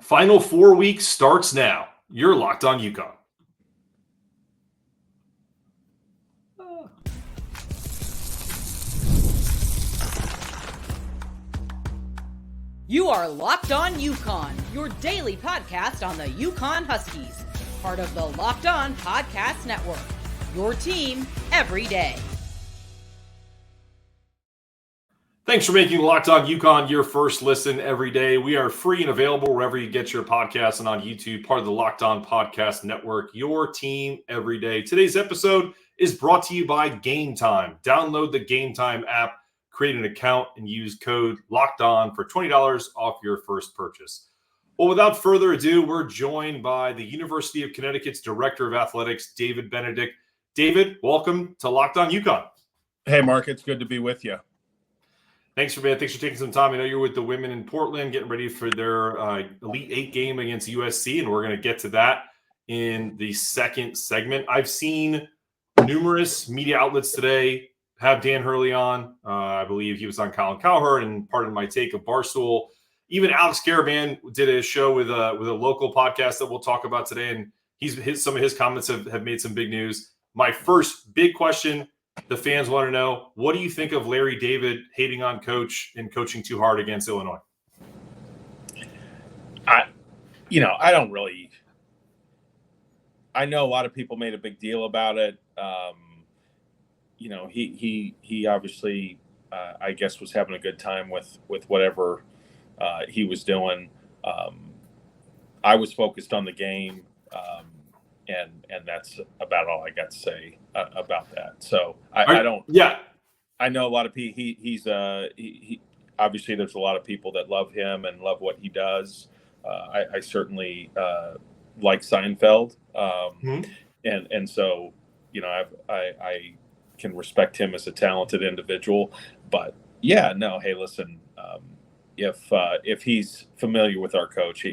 Final 4 weeks starts now. You're Locked On UConn. You are Locked On UConn, your daily podcast on the UConn Huskies, part of the Locked On Podcast Network, your team every day. Thanks for making Locked On UConn your first listen every day. We are free and available wherever you get your podcasts and on YouTube, part of the Locked On Podcast Network, your team every day. Today's episode is brought to you by Game Time. Download the Game Time app, create an account, and use code LOCKEDON for $20 off your first purchase. Well, without further ado, we're joined by the University of Connecticut's Director of Athletics, David Benedict. David, welcome to Locked On UConn. Hey, Mark, it's good to be with you. Thanks for taking some time. I know you're with the women in Portland, getting ready for their Elite Eight game against USC, and we're going to get to that in the second segment. I've seen numerous media outlets today have Dan Hurley on. I believe he was on Colin Cowherd and part of my take of Barstool. Even Alex Karaban did a show with a local podcast that we'll talk about today, and some of his comments have made some big news. My first big question the fans want to know, what do you think of Larry David hating on coach and coaching too hard against Illinois? I know a lot of people made a big deal about it. He obviously, I guess, was having a good time with whatever he was doing. I was focused on the game, and that's about all I got to say about that. So I don't. Yeah, I know a lot of people. He's obviously there's a lot of people that love him and love what he does. I certainly like Seinfeld, and so I can respect him as a talented individual. But yeah, no, hey, listen, if he's familiar with our coach,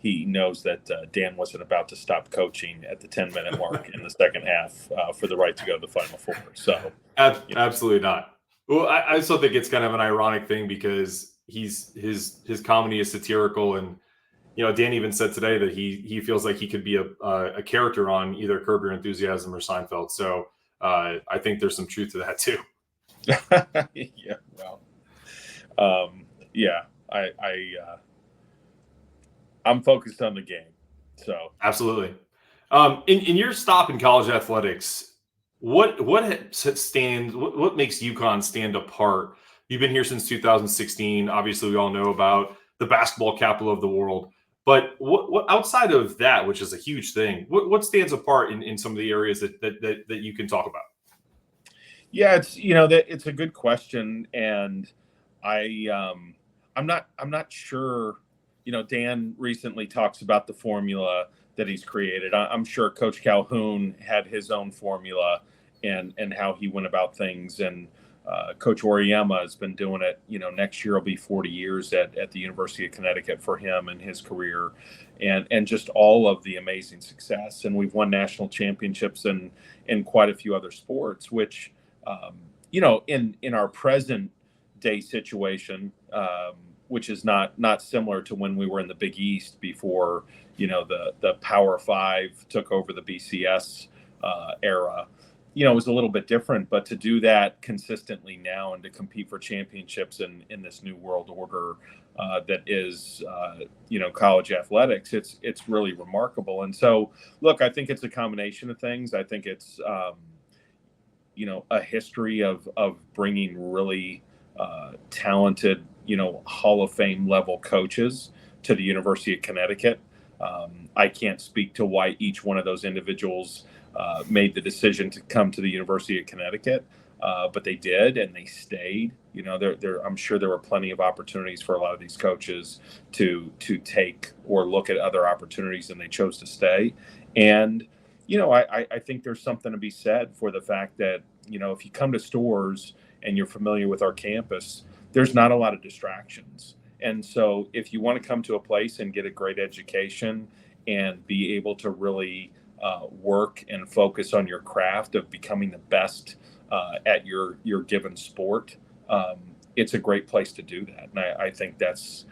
he knows that Dan wasn't about to stop coaching at the 10-minute mark in the second half for the right to go to the Final Four. So absolutely not. Well, I also think it's kind of an ironic thing because his comedy is satirical, and Dan even said today that he feels like he could be a character on either Curb Your Enthusiasm or Seinfeld. So I think there's some truth to that too. Yeah. Well, I'm focused on the game. So absolutely. In your stop in college athletics, what makes UConn stand apart? You've been here since 2016. Obviously, we all know about the basketball capital of the world. But what outside of that, which is a huge thing, what stands apart in some of the areas that you can talk about? Yeah, it's a good question, and I'm not sure. Dan recently talks about the formula that he's created. I'm sure Coach Calhoun had his own formula and how he went about things. And Coach Auriemma has been doing it. Next year will be 40 years at the University of Connecticut for him and his career, and just all of the amazing success. And we've won national championships in quite a few other sports, which, in our present day situation, which is not similar to when we were in the Big East before, the Power Five took over the BCS era. It was a little bit different, but to do that consistently now and to compete for championships in this new world order that is, college athletics, it's really remarkable. And so, look, I think it's a combination of things. I think it's, a history of bringing really talented, Hall of Fame level coaches to the University of Connecticut. I can't speak to why each one of those individuals made the decision to come to the University of Connecticut, but they did, and they stayed. I'm sure there were plenty of opportunities for a lot of these coaches to take or look at other opportunities, and they chose to stay. And I think there's something to be said for the fact that if you come to Storrs and you're familiar with our campus, there's not a lot of distractions. And so if you want to come to a place and get a great education and be able to really work and focus on your craft of becoming the best at your given sport, it's a great place to do that. And I think that's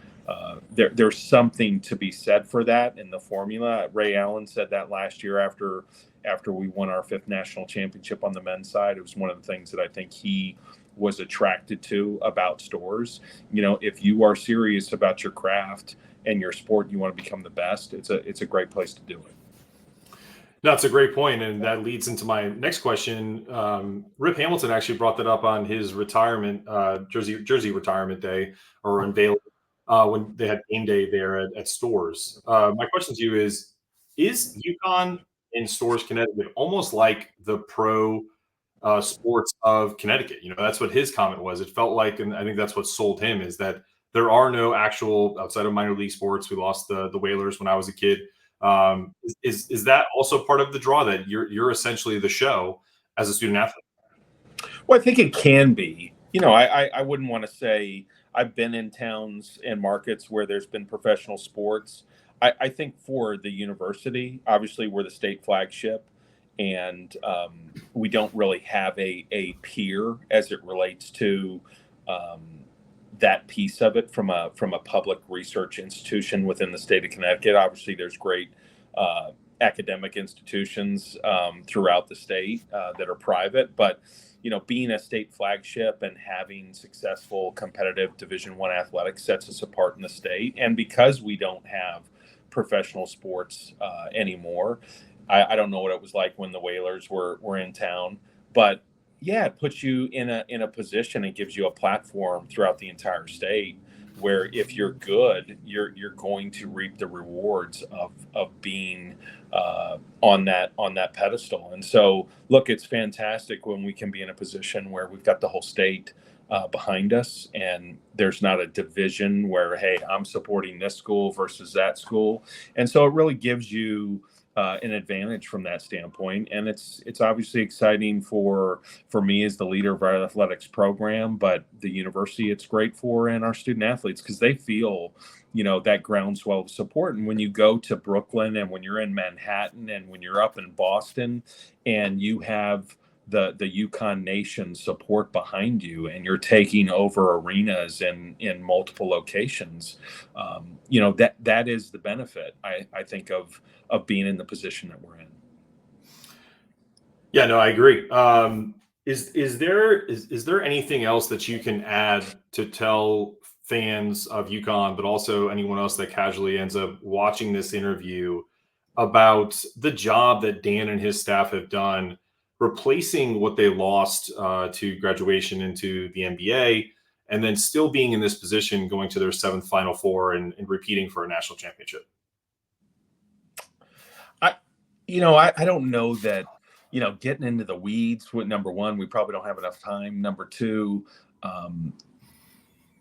there's something to be said for that in the formula. Ray Allen said that last year after we won our 5th national championship on the men's side. It was one of the things that I think he was attracted to about Storrs. If you are serious about your craft and your sport, you want to become the best, it's a great place to do it. No, it's a great point, and that leads into my next question. Rip Hamilton actually brought that up on his retirement, Jersey retirement day, or unveil when they had game day there at Storrs. My question to you is UConn in Storrs, Connecticut, almost like the pro sports of Connecticut? That's what his comment was. It felt like, and I think that's what sold him, is that there are no actual, outside of minor league sports. We lost the Whalers when I was a kid. Is that also part of the draw, that you're essentially the show as a student athlete? Well, I think it can be. I wouldn't want to say I've been in towns and markets where there's been professional sports. I think for the university, obviously we're the state flagship, and we don't really have a peer as it relates to that piece of it from a public research institution within the state of Connecticut. Obviously, there's great academic institutions throughout the state that are private, but being a state flagship and having successful competitive Division I athletics sets us apart in the state. And because we don't have professional sports anymore, I don't know what it was like when the Whalers were in town, but yeah, it puts you in a position and gives you a platform throughout the entire state where if you're good, you're going to reap the rewards of being on that pedestal. And so, look, it's fantastic when we can be in a position where we've got the whole state behind us, and there's not a division where, hey, I'm supporting this school versus that school. And so it really gives you an advantage from that standpoint. And it's obviously exciting for me as the leader of our athletics program, but the university it's great for, and our student athletes, because they feel, that groundswell of support. And when you go to Brooklyn, and when you're in Manhattan, and when you're up in Boston, and you have the UConn Nation support behind you, and you're taking over arenas in multiple locations, that is the benefit, I think, of being in the position that we're in. Yeah, no, I agree. Is there anything else that you can add to tell fans of UConn, but also anyone else that casually ends up watching this interview, about the job that Dan and his staff have done replacing what they lost to graduation into the NBA, and then still being in this position, going to their 7th Final Four and repeating for a national championship? I don't know that, getting into the weeds with, number one, we probably don't have enough time. Number two,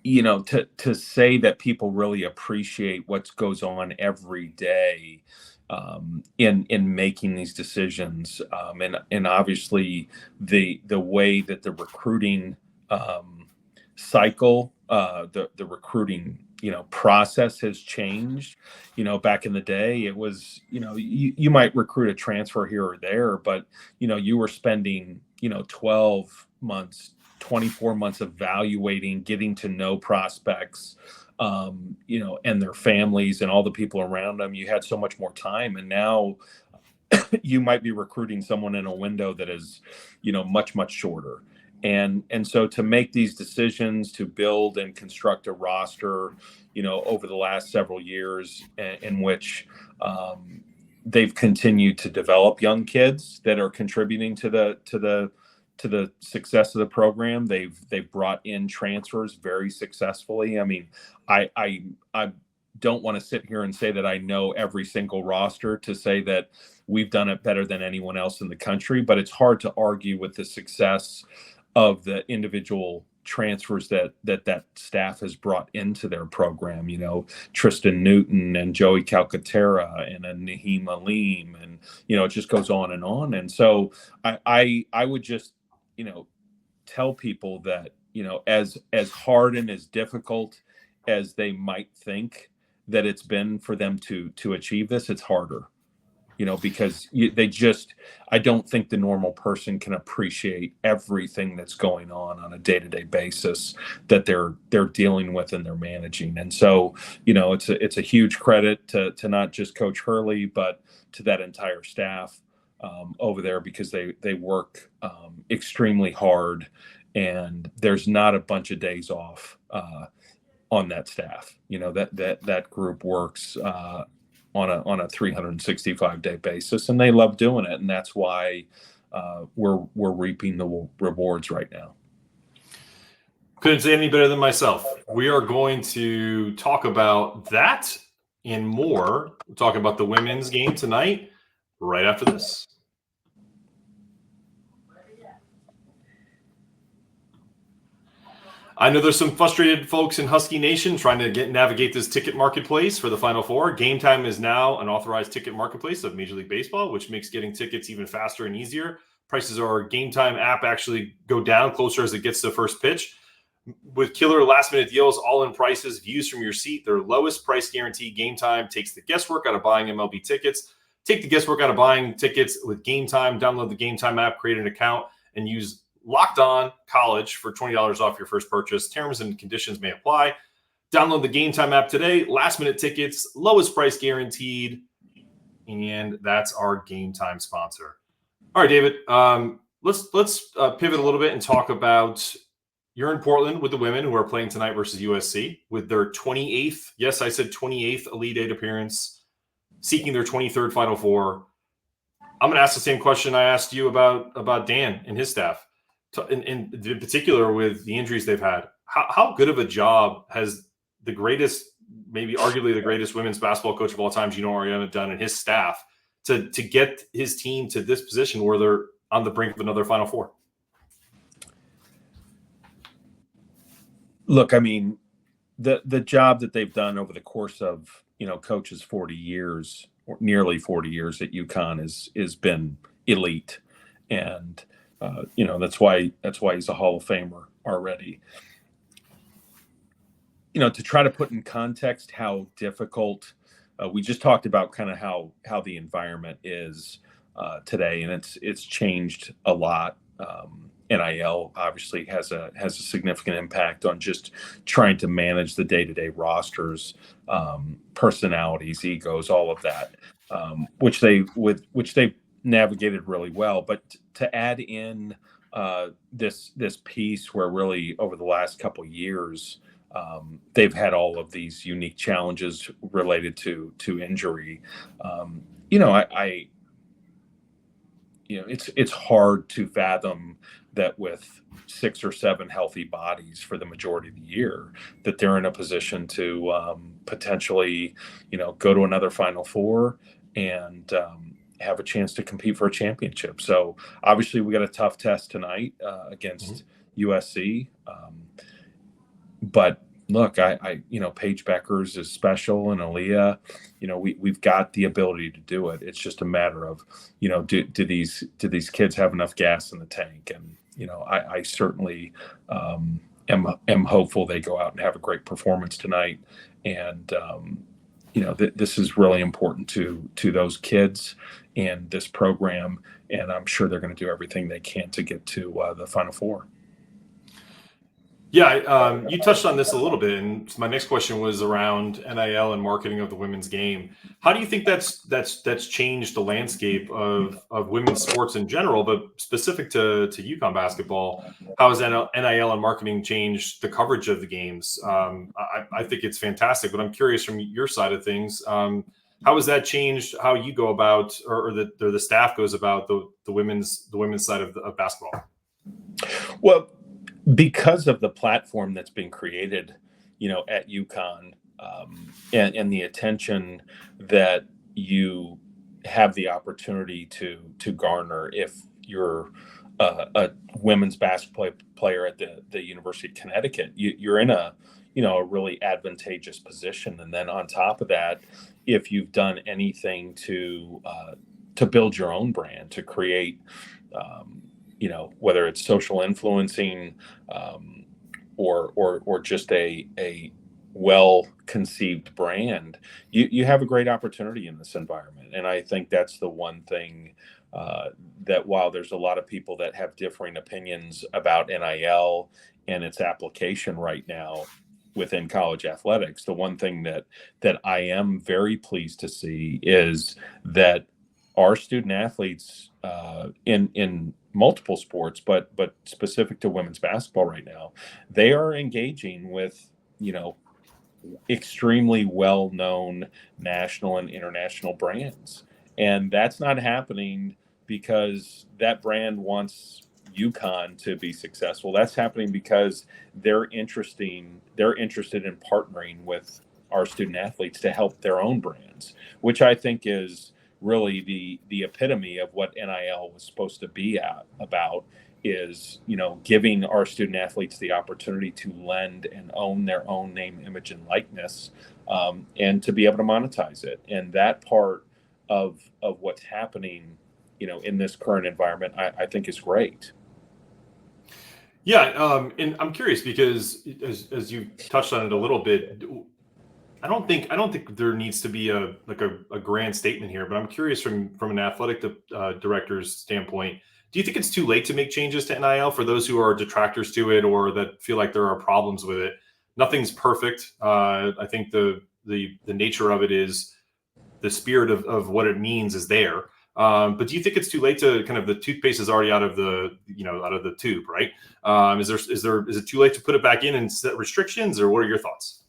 to say that people really appreciate what goes on every day in making these decisions, and obviously the way that the recruiting cycle, the recruiting process has changed. Back in the day, it was, you might recruit a transfer here or there, but you were spending 12 months, 24 months evaluating, getting to know prospects, and their families and all the people around them. You had so much more time, and now you might be recruiting someone in a window that is, much, much shorter. And so to make these decisions, to build and construct a roster, over the last several years, in which they've continued to develop young kids that are contributing to the success of the program. They've brought in transfers very successfully. I mean, I don't want to sit here and say that I know every single roster to say that we've done it better than anyone else in the country, but it's hard to argue with the success of the individual transfers that staff has brought into their program. Tristan Newton and Joey Calcaterra and Naheem Aleem, and it just goes on and on. And so I would just tell people that as hard and as difficult as they might think that it's been for them to achieve this, it's harder. because I don't think the normal person can appreciate everything that's going on a day-to-day basis that they're dealing with and they're managing. And so, it's a huge credit to not just Coach Hurley, but to that entire staff over there, because they work extremely hard, and there's not a bunch of days off on that staff. That group works on a 365-day basis, and they love doing it, and that's why we're reaping the rewards right now. Couldn't say any better than myself. We are going to talk about that and more. We're talking about the women's game tonight, right after this. I know there's some frustrated folks in Husky Nation trying to navigate this ticket marketplace for the Final Four. Game Time is now an authorized ticket marketplace of Major League Baseball, which makes getting tickets even faster and easier. Prices of our Game Time app actually go down closer as it gets to the first pitch. With killer last-minute deals, all-in prices, views from your seat, their lowest price guarantee. Game Time takes the guesswork out of buying MLB tickets. Take the guesswork out of buying tickets with Game Time. Download the Game Time app, create an account, and use Locked On College for $20 off your first purchase. Terms and conditions may apply. Download the Game Time app today. Last minute tickets, lowest price guaranteed. And that's our Game Time sponsor. All right, David, let's pivot a little bit and talk about, you're in Portland with the women who are playing tonight versus USC with their 28th, yes, I said 28th Elite Eight appearance, seeking their 23rd Final Four. I'm going to ask the same question I asked you about Dan and his staff. In particular with the injuries they've had, how good of a job has the greatest, maybe arguably the greatest women's basketball coach of all time, Geno Auriemma, done, and his staff to get his team to this position where they're on the brink of another Final Four? Look, I mean, the job that they've done over the course of, Coach's 40 years, or nearly 40 years at UConn is been elite. And that's why he's a Hall of Famer already. To try to put in context how difficult, we just talked about kind of how the environment is today, and it's changed a lot. NIL obviously has a significant impact on just trying to manage the day-to-day rosters, personalities, egos, all of that, which they navigated really well. But to add in this piece where really over the last couple of years they've had all of these unique challenges related to injury. It's hard to fathom that with 6 or 7 healthy bodies for the majority of the year, that they're in a position to potentially, go to another Final Four and have a chance to compete for a championship. So obviously we got a tough test tonight against USC. But look, I Paige Beckers is special, and Aaliyah, we've got the ability to do it. It's just a matter of, do these kids have enough gas in the tank? And, I certainly am hopeful they go out and have a great performance tonight. And, this is really important to those kids and this program. And I'm sure they're going to do everything they can to get to the Final Four. Yeah, you touched on this a little bit, and my next question was around NIL and marketing of the women's game. How do you think that's changed the landscape of women's sports in general, but specific to UConn basketball? How has NIL and marketing changed the coverage of the games? I think it's fantastic, but I'm curious from your side of things, how has that changed how you go about, or the staff goes about the women's side of basketball? Well, because of the platform that's been created, at UConn, and the attention that you have the opportunity to garner if you're a women's basketball player at the University of Connecticut, you're in a really advantageous position. And then on top of that, if you've done anything to build your own brand, to create whether it's social influencing, or just a well-conceived brand, you have a great opportunity in this environment. And I think that's the one thing that while there's a lot of people that have differing opinions about NIL and its application right now within college athletics, the one thing that I am very pleased to see is that our student athletes in multiple sports, but specific to women's basketball right now, they are engaging with, extremely well-known national and international brands. And that's not happening because that brand wants UConn to be successful. That's happening because they're interested in partnering with our student athletes to help their own brands, which I think is really the epitome of what NIL was supposed to be about, is, giving our student athletes the opportunity to lend and own their own name, image, and likeness, and to be able to monetize it. And that part of what's happening, in this current environment, I think is great. Yeah, and I'm curious because as you touched on it a little bit, I don't think there needs to be a grand statement here, but I'm curious from an athletic director's standpoint. Do you think it's too late to make changes to NIL for those who are detractors to it or that feel like there are problems with it? Nothing's perfect. I think the nature of it is the spirit of what it means is there. But do you think it's too late to the toothpaste is already out of the tube, right? Is it too late to put it back in and set restrictions, or what are your thoughts?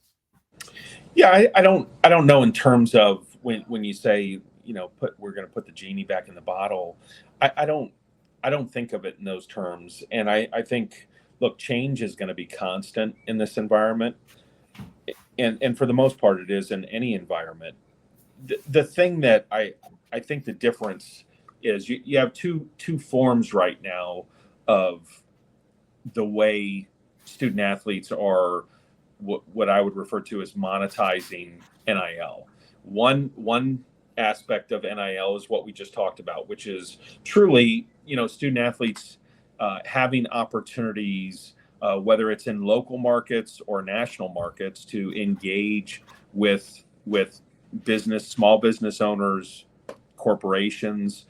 Yeah, I don't know in terms of when you say, we're going to put the genie back in the bottle. I don't think of it in those terms. And I think, look, change is going to be constant in this environment. And for the most part, it is in any environment. The thing that I think the difference is you have two forms right now of the way student athletes are what I would refer to as monetizing NIL. One aspect of NIL is what we just talked about, which is truly, student athletes having opportunities, whether it's in local markets or national markets, to engage with small business owners, corporations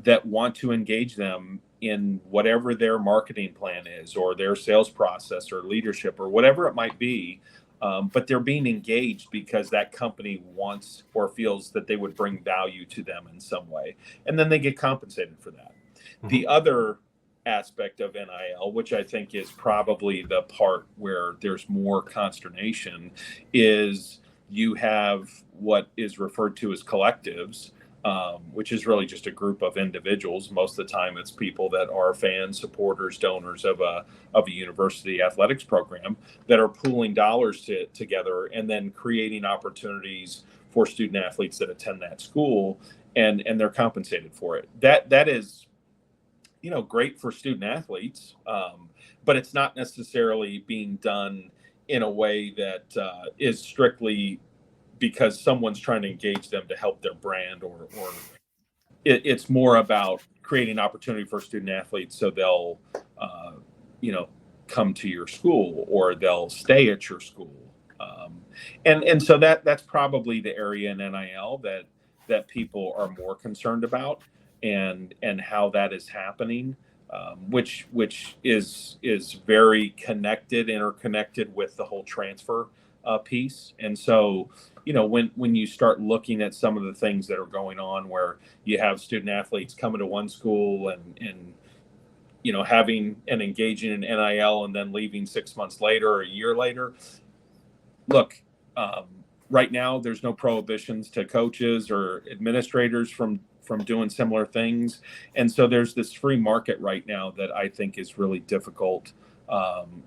that want to engage them in whatever their marketing plan is, or their sales process, or leadership, or whatever it might be. But they're being engaged because that company wants or feels that they would bring value to them in some way. And then they get compensated for that. Mm-hmm. The other aspect of NIL, which I think is probably the part where there's more consternation, is you have what is referred to as collectives, which is really just a group of individuals. Most of the time it's people that are fans, supporters, donors of a university athletics program that are pooling dollars together and then creating opportunities for student athletes that attend that school, and they're compensated for it. That is, great for student athletes, but it's not necessarily being done in a way that is strictly because someone's trying to engage them to help their brand, or it's more about creating opportunity for student athletes so they'll, come to your school, or they'll stay at your school. And so that's probably the area in NIL that people are more concerned about, and how that is happening, which is very interconnected with the whole transfer piece. And so, when you start looking at some of the things that are going on, where you have student athletes coming to one school and having and engaging in NIL and then leaving 6 months later or a year later, look, right now there's no prohibitions to coaches or administrators from doing similar things. And so there's this free market right now that I think is really difficult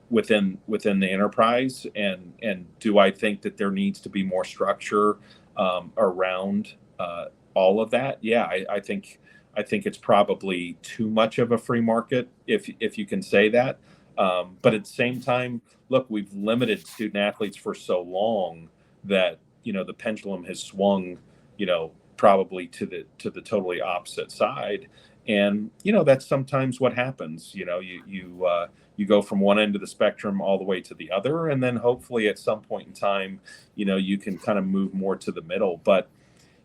within the enterprise. And do I think that there needs to be more structure around all of that? Yeah, I think it's probably too much of a free market, if you can say that. But at the same time, look, we've limited student athletes for so long that the pendulum has swung probably to the totally opposite side. And, that's sometimes what happens. You go from one end of the spectrum all the way to the other. And then hopefully at some point in time, you can kind of move more to the middle. But,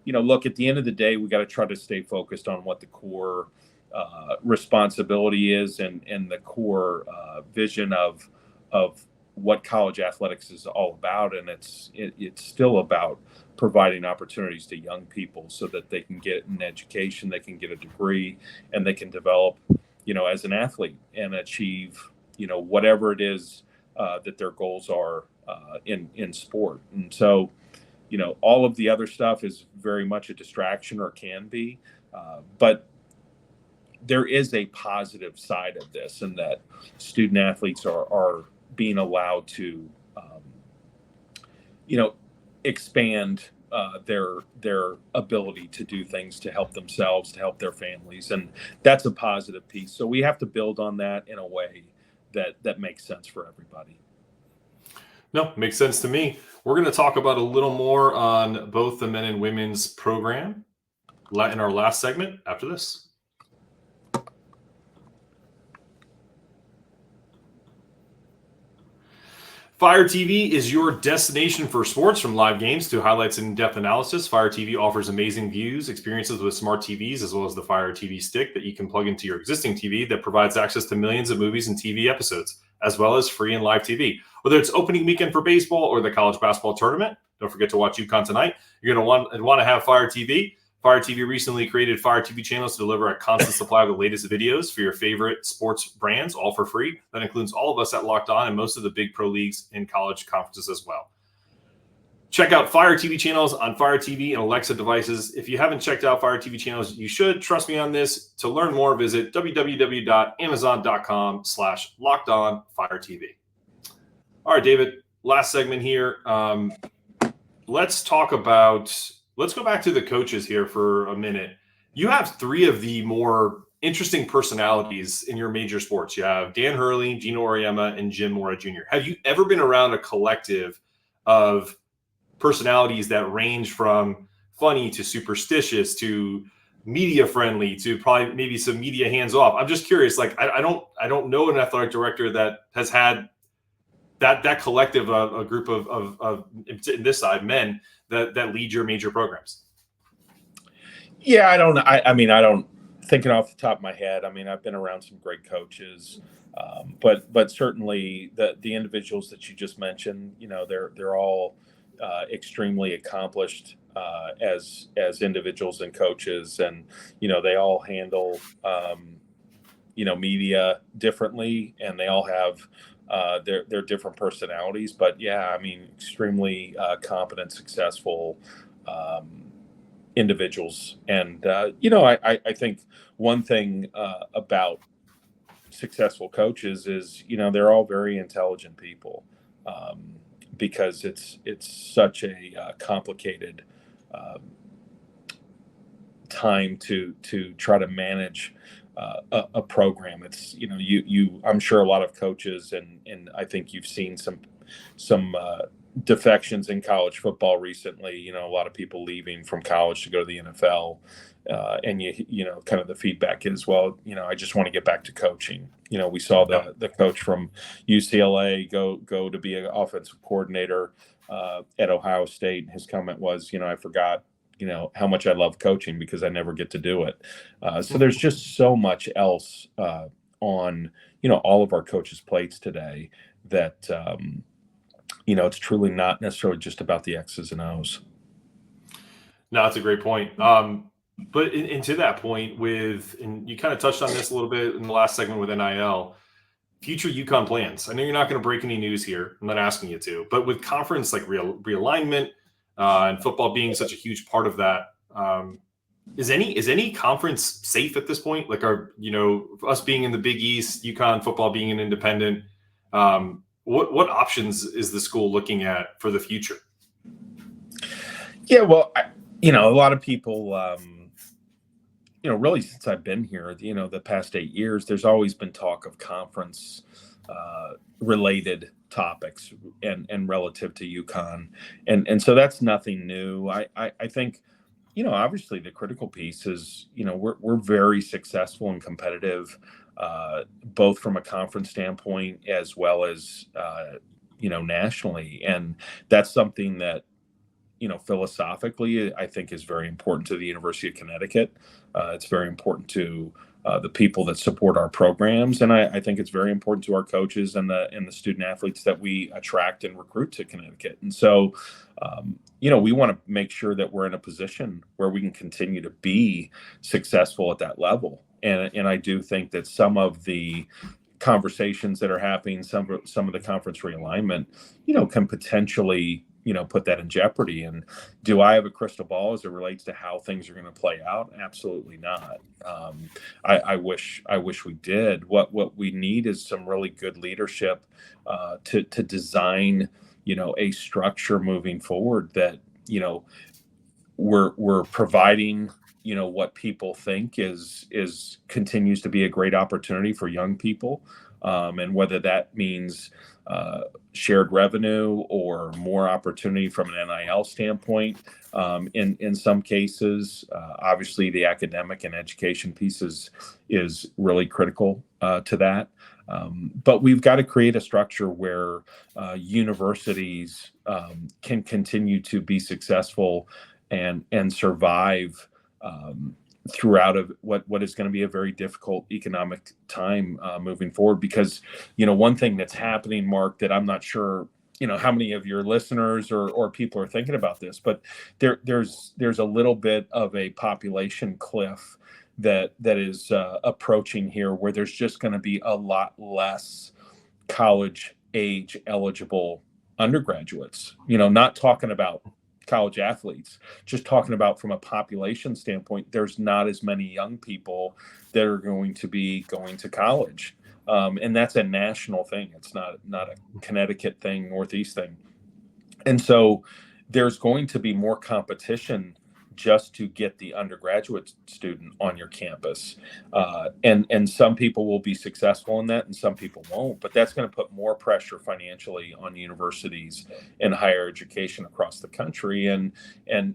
look, at the end of the day, we got to try to stay focused on what the core responsibility is and the core vision of what college athletics is all about. And it's still about providing opportunities to young people so that they can get an education, they can get a degree, and they can develop, as an athlete and achieve, whatever it is that their goals are in sport. And so, all of the other stuff is very much a distraction, or can be, but there is a positive side of this, and that student athletes are being allowed to, expand their ability to do things to help themselves, to help their families, and that's a positive piece. So we have to build on that in a way that makes sense for everybody. No, makes sense to me. We're going to talk about a little more on both the men and women's program in our last segment after this. Fire TV is your destination for sports, from live games to highlights and in-depth analysis. Fire TV offers amazing views, experiences with smart TVs, as well as the Fire TV stick that you can plug into your existing TV that provides access to millions of movies and TV episodes, as well as free and live TV. Whether it's opening weekend for baseball or the college basketball tournament, don't forget to watch UConn tonight. You're going to want to have Fire TV. Fire TV recently created Fire TV channels to deliver a constant supply of the latest videos for your favorite sports brands, all for free. That includes all of us at Locked On and most of the big pro leagues and college conferences as well. Check out Fire TV channels on Fire TV and Alexa devices. If you haven't checked out Fire TV channels, you should. Trust me on this. To learn more, visit www.amazon.com/LockedOnFireTV. All right, David, last segment here. Let's go back to the coaches here for a minute. You have three of the more interesting personalities in your major sports. You have Dan Hurley, Geno Auriemma, and Jim Mora Jr. Have you ever been around a collective of personalities that range from funny to superstitious to media friendly to probably maybe some media hands off? I'm just curious. Like, I don't know an athletic director that has had that collective, a group of in this side, men that lead your major programs. Yeah, I don't. I mean, I don't. Thinking off the top of my head, I mean, I've been around some great coaches, but certainly the individuals that you just mentioned, they're all extremely accomplished as individuals and coaches, and they all handle media differently, and they all have their different personalities. But yeah, I mean, extremely competent, successful individuals. And I think one thing about successful coaches is they're all very intelligent people, because it's such a complicated time to try to manage a program. It's I'm sure a lot of coaches, and I think you've seen some defections in college football recently. A lot of people leaving from college to go to the NFL, and kind of the feedback is, well, I just want to get back to coaching. We saw the coach from UCLA go to be an offensive coordinator at Ohio State. His comment was, I forgot how much I love coaching because I never get to do it. So there's just so much else on all of our coaches' plates today that it's truly not necessarily just about the X's and O's. No, that's a great point. But to that point, and you kind of touched on this a little bit in the last segment with NIL, future UConn plans. I know you're not going to break any news here. I'm not asking you to, but with conference like Realignment and football being such a huge part of that, is any conference safe at this point? Like, us being in the Big East, UConn football being an independent, what options is the school looking at for the future? Yeah, well, a lot of people, really since I've been here, the past 8 years, there's always been talk of conference related topics and relative to UConn. And so that's nothing new. I think, obviously the critical piece is, we're very successful and competitive, both from a conference standpoint as well as, nationally. And that's something that, philosophically, I think is very important to the University of Connecticut. It's very important to the people that support our programs, and I think it's very important to our coaches and the student athletes that we attract and recruit to Connecticut. And so, we want to make sure that we're in a position where we can continue to be successful at that level. And I do think that some of the conversations that are happening, some of the conference realignment, can potentially, put that in jeopardy. And do I have a crystal ball as it relates to how things are going to play out? Absolutely not. I wish we did. What we need is some really good leadership to design, a structure moving forward that, we're providing, what people think is continues to be a great opportunity for young people. And whether that means shared revenue or more opportunity from an NIL standpoint. In some cases, obviously the academic and education piece is really critical to that. But we've got to create a structure where universities can continue to be successful and survive throughout of what is going to be a very difficult economic time moving forward. Because, one thing that's happening, Mark, that I'm not sure, how many of your listeners or people are thinking about this, but there's a little bit of a population cliff that is approaching here, where there's just going to be a lot less college age eligible undergraduates, not talking about college athletes, just talking about from a population standpoint, there's not as many young people that are going to be going to college. And that's a national thing. It's not a Connecticut thing, Northeast thing. And so there's going to be more competition just to get the undergraduate student on your campus. And some people will be successful in that and some people won't, but that's going to put more pressure financially on universities and higher education across the country. And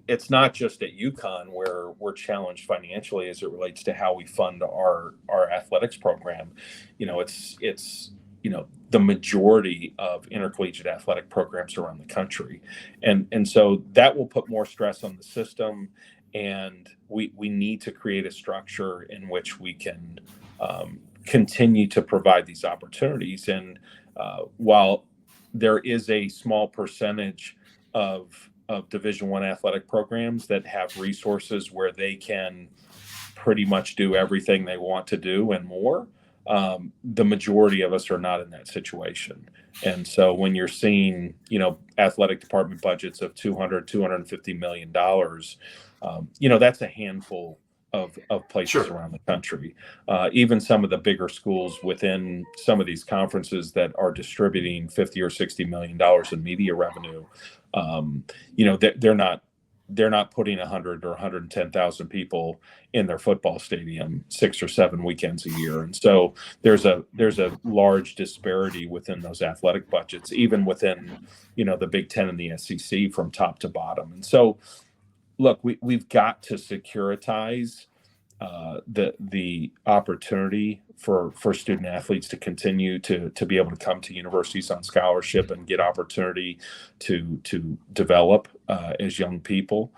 it's not just at UConn where we're challenged financially as it relates to how we fund our athletics program. It's the majority of intercollegiate athletic programs around the country. And so that will put more stress on the system. And we need to create a structure in which we can continue to provide these opportunities. And while there is a small percentage of Division I athletic programs that have resources where they can pretty much do everything they want to do and more, the majority of us are not in that situation. And so when you're seeing, athletic department budgets of $250 million, that's a handful of places around the country. Even some of the bigger schools within some of these conferences that are distributing $50 or $60 million in media revenue, they're not putting 100 or 110,000 people in their football stadium 6 or 7 weekends a year. And so there's a large disparity within those athletic budgets, even within, the Big Ten and the SEC from top to bottom. And so, look, we've got to securitize the opportunity for student athletes to continue to be able to come to universities on scholarship and get opportunity to develop as young people.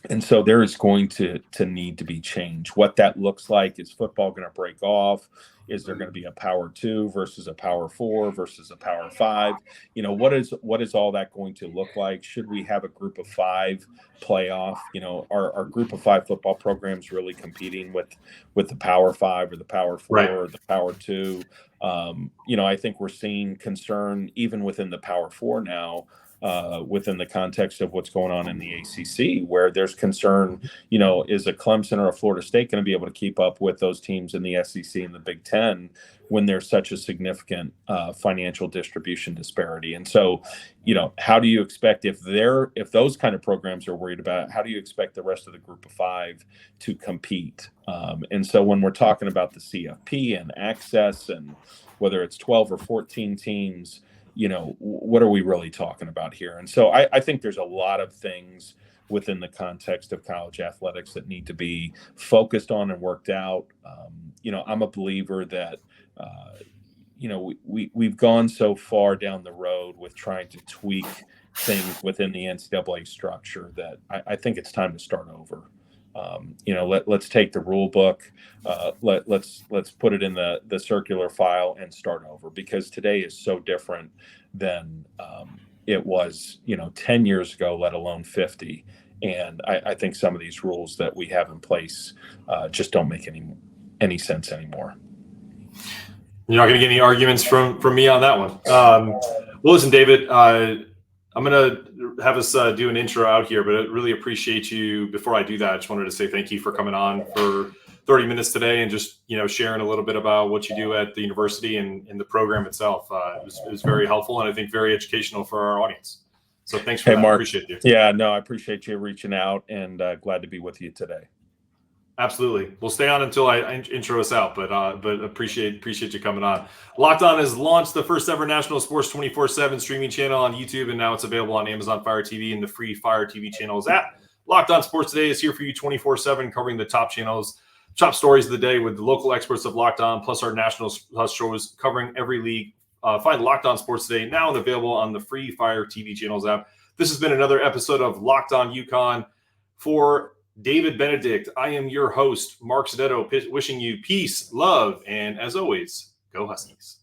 And so there is going to need to be change. What that looks like, is football going to break off? Is there going to be a Power 2 versus a Power 4 versus a Power 5? What is all that going to look like? Should we have a Group of 5 playoff? Are Group of 5 football programs really competing with the Power 5 or the Power 4 or the Power 2? I think we're seeing concern even within the Power 4 now. Within the context of what's going on in the ACC, where there's concern, is a Clemson or a Florida State going to be able to keep up with those teams in the SEC and the Big Ten when there's such a significant financial distribution disparity? And so, how do you expect, if those kind of programs are worried about it, how do you expect the rest of the Group of 5 to compete? And so when we're talking about the CFP and access, and whether it's 12 or 14 teams, what are we really talking about here? And so I think there's a lot of things within the context of college athletics that need to be focused on and worked out. I'm a believer that, we've gone so far down the road with trying to tweak things within the NCAA structure that I think it's time to start over. Let's take the rule book, let's put it in the circular file and start over, because today is so different than it was 10 years ago, let alone 50. And I think some of these rules that we have in place just don't make any sense anymore. You're not going to get any arguments from me on that one. Well, listen, David, I'm going to have us do an intro out here, but I really appreciate you. Before I do that, I just wanted to say thank you for coming on for 30 minutes today and just, sharing a little bit about what you do at the university and the program itself. It was very helpful and I think very educational for our audience. So thanks for that. Mark. I appreciate you. Yeah, no, I appreciate you reaching out and glad to be with you today. Absolutely. We'll stay on until I intro us out, but appreciate you coming on. Locked On has launched the first ever national sports 24/7 streaming channel on YouTube, and now it's available on Amazon Fire TV and the free Fire TV channels app. Locked On Sports Today is here for you 24/7, covering the top stories of the day with the local experts of Locked On, plus our national shows covering every league. Find Locked On Sports Today now and available on the free Fire TV channels app. This has been another episode of Locked On UConn. For David Benedict, I am your host, Mark Sedetto, wishing you peace, love, and as always, go Huskies.